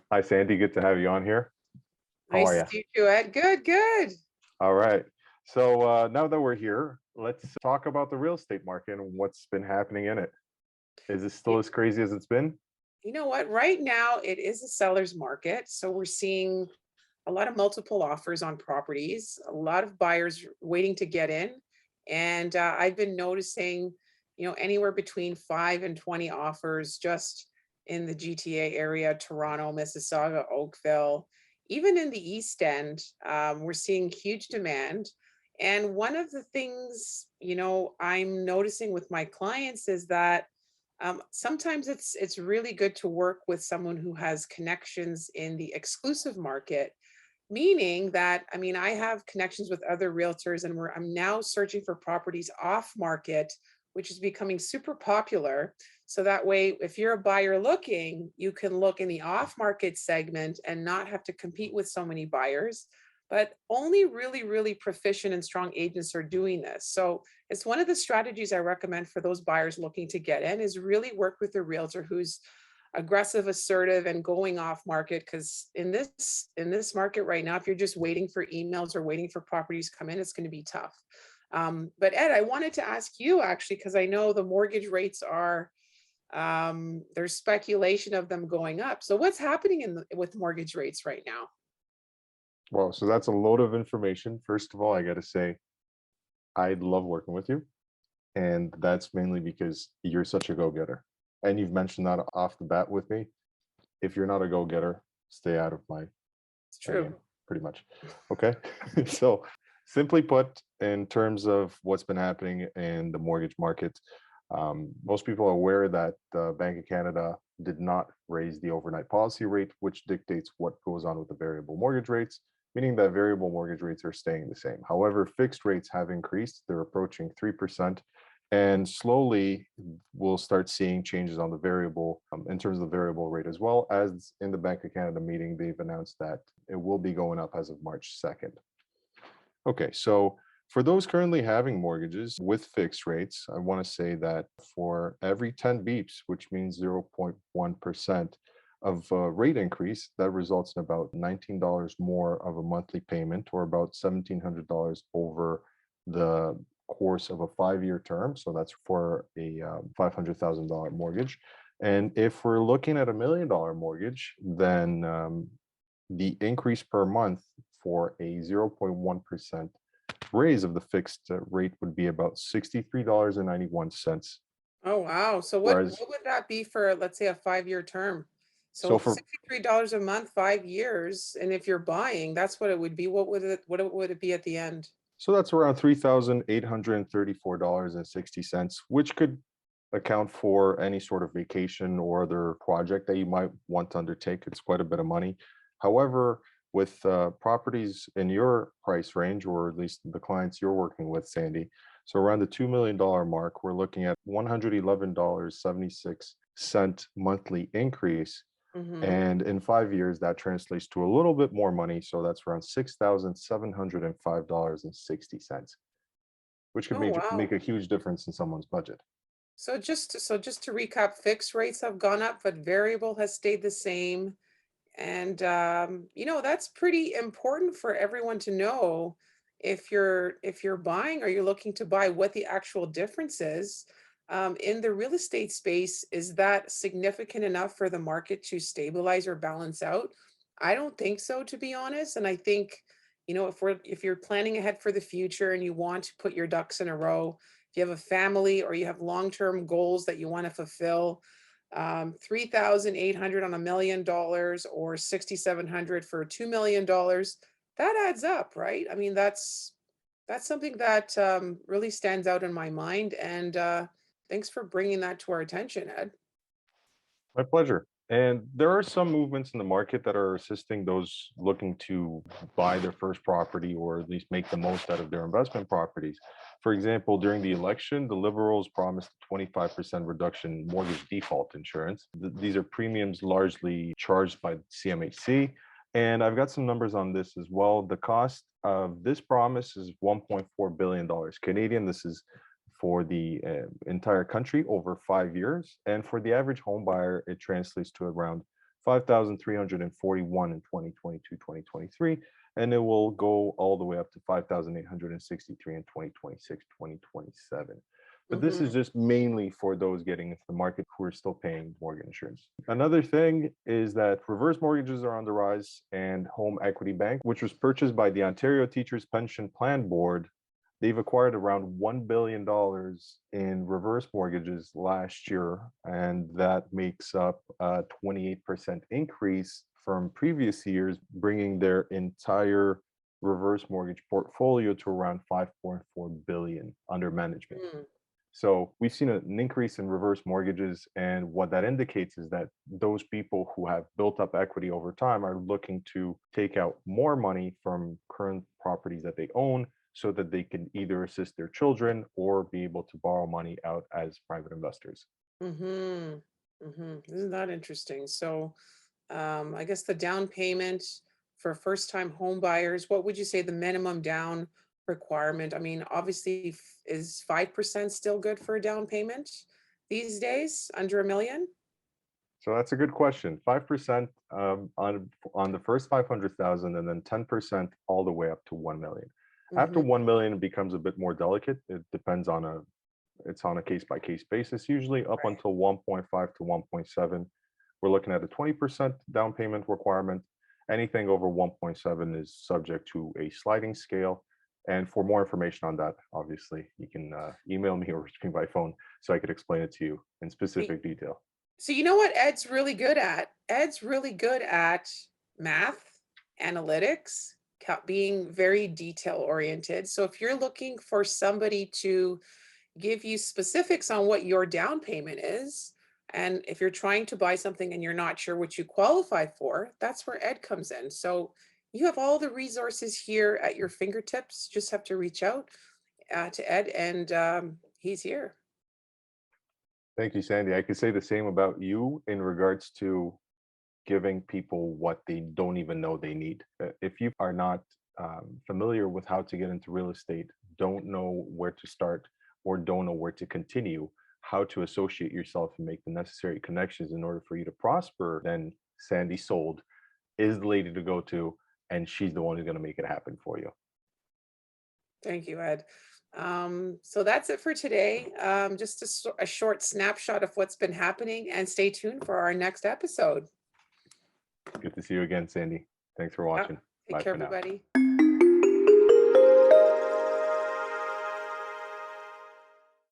Hi, Sandy. Good to have you on here. How Nice are to you? see you, Ed. Good, good. All right. So now that we're here, let's talk about the real estate market and what's been happening in it. Is it still You, as crazy as it's been? you know what? Right now, it is a seller's market. So we're seeing a lot of multiple offers on properties, a lot of buyers waiting to get in. And I've been noticing, anywhere between 5 and 20 offers just in the GTA area, Toronto, Mississauga, Oakville, even in the East End. We're seeing huge demand. And one of the things, I'm noticing with my clients is that sometimes it's really good to work with someone who has connections in the exclusive market. Meaning that, I mean, I have connections with other realtors and I'm now searching for properties off market, which is becoming super popular. So that way, if you're a buyer looking, you can look in the off market segment and not have to compete with so many buyers. But only really, really proficient and strong agents are doing this. So it's one of the strategies I recommend for those buyers looking to get in is really work with a realtor who's aggressive, assertive, and going off market. Because in this market right now, if you're just waiting for emails or waiting for properties to come in, it's going to be tough. But Ed, I wanted to ask you actually, because I know the mortgage rates are there's speculation of them going up. So what's happening with mortgage rates right now? Well, so that's a load of information. First of all, I got to say, I love working with you. And that's mainly because you're such a go-getter. And you've mentioned that off the bat with me. If you're not a go-getter, stay out of It's my game, true. pretty much. Okay. So simply put, in terms of what's been happening in the mortgage market, most people are aware that the Bank of Canada did not raise the overnight policy rate, which dictates what goes on with the variable mortgage rates, meaning that variable mortgage rates are staying the same. However, fixed rates have increased. They're approaching 3%. And slowly, we'll start seeing changes on the variable in terms of the variable rate, as well as in the Bank of Canada meeting, they've announced that it will be going up as of March 2nd. Okay, so for those currently having mortgages with fixed rates, I want to say that for every 10 beeps, which means 0.1% of a rate increase, that results in about $19 more of a monthly payment, or about $1,700 over the course of a 5-year term. So that's for a $500,000 mortgage. And if we're looking at $1 million mortgage, then the increase per month for a 0.1% raise of the fixed rate would be about $63.91. Oh wow. So what Whereas, what would that be for, let's say, a 5-year term? so So for $63 a month, 5 years, and if you're buying, that's what it would be. What would it be at the end? so that's around $3,834.60, which could account for any sort of vacation or other project that you might want to undertake. It's quite a bit of money. However, with properties in your price range, or at least the clients you're working with, Sandy, so around the $2 million mark, we're looking at $111.76 monthly increase. Hmm. And in 5 years, that translates to a little bit more money. So that's around $6,705.60, which could Oh make wow. a huge difference in someone's budget. So just to recap, fixed rates have gone up, but variable has stayed the same. And that's pretty important for everyone to know if you're buying or you're looking to buy, what the actual difference is. In the real estate space, is that significant enough for the market to stabilize or balance out? I don't think so, to be honest. And I think, if you're planning ahead for the future and you want to put your ducks in a row, if you have a family or you have long-term goals that you want to fulfill, 3,800 on $1 million or 6,700 for $2 million, that adds up, right? I mean, that's something that really stands out in my mind. And thanks for bringing that to our attention, Ed. My pleasure. And there are some movements in the market that are assisting those looking to buy their first property, or at least make the most out of their investment properties. For example, during the election, the Liberals promised a 25% reduction in mortgage default insurance. These are premiums largely charged by CMHC. And I've got some numbers on this as well. The cost of this promise is $1.4 billion Canadian. This is for the entire country over 5 years. And for the average home buyer, it translates to around 5,341 in 2022, 2023, and it will go all the way up to 5,863 in 2026, 2027. But this is Mhm. just mainly for those getting into the market who are still paying mortgage insurance. Another thing is that reverse mortgages are on the rise, and Home Equity Bank, which was purchased by the Ontario Teachers Pension Plan Board, they've acquired around $1 billion in reverse mortgages last year, and that makes up a 28% increase from previous years, bringing their entire reverse mortgage portfolio to around 5.4 billion under management. Mm. So we've seen an increase in reverse mortgages, and what that indicates is that those people who have built up equity over time are looking to take out more money from current properties that they own so that they can either assist their children or be able to borrow money out as private investors. Mhm. Isn't that interesting? So, I guess the down payment for first-time home buyers, what would you say the minimum down requirement? I mean, obviously, is 5% still good for a down payment these days, under 1 million? So that's a good question. 5% on the first 500,000, and then 10% all the way up to 1 million. After Mhm. 1 million, it becomes a bit more delicate. It depends on a It's on a case by case basis, usually up Right. until 1.5 to 1.7. We're looking at a 20% down payment requirement. Anything over 1.7 is subject to a sliding scale. And for more information on that, obviously, you can email me or reach me by phone so I could explain it to you in Hey, specific detail. so you know what Ed's really good at? Ed's really good at math, analytics, being very detail oriented. So if you're looking for somebody to give you specifics on what your down payment is, and if you're trying to buy something and you're not sure what you qualify for, that's where Ed comes in. So you have all the resources here at your fingertips. Just have to reach out to Ed, and he's here. Thank you, Sandy. I could say the same about you in regards to giving people what they don't even know they need. If you are not familiar with how to get into real estate, don't know where to start, or don't know where to continue, how to associate yourself and make the necessary connections in order for you to prosper, then Sandy Sold is the lady to go to, and she's the one who's going to make it happen for you. Thank you, Ed. So that's it for today. Just a short snapshot of what's been happening, and stay tuned for our next episode. Good to see you again, Sandy. Thanks for Yeah. watching. Take Bye care, for now. everybody.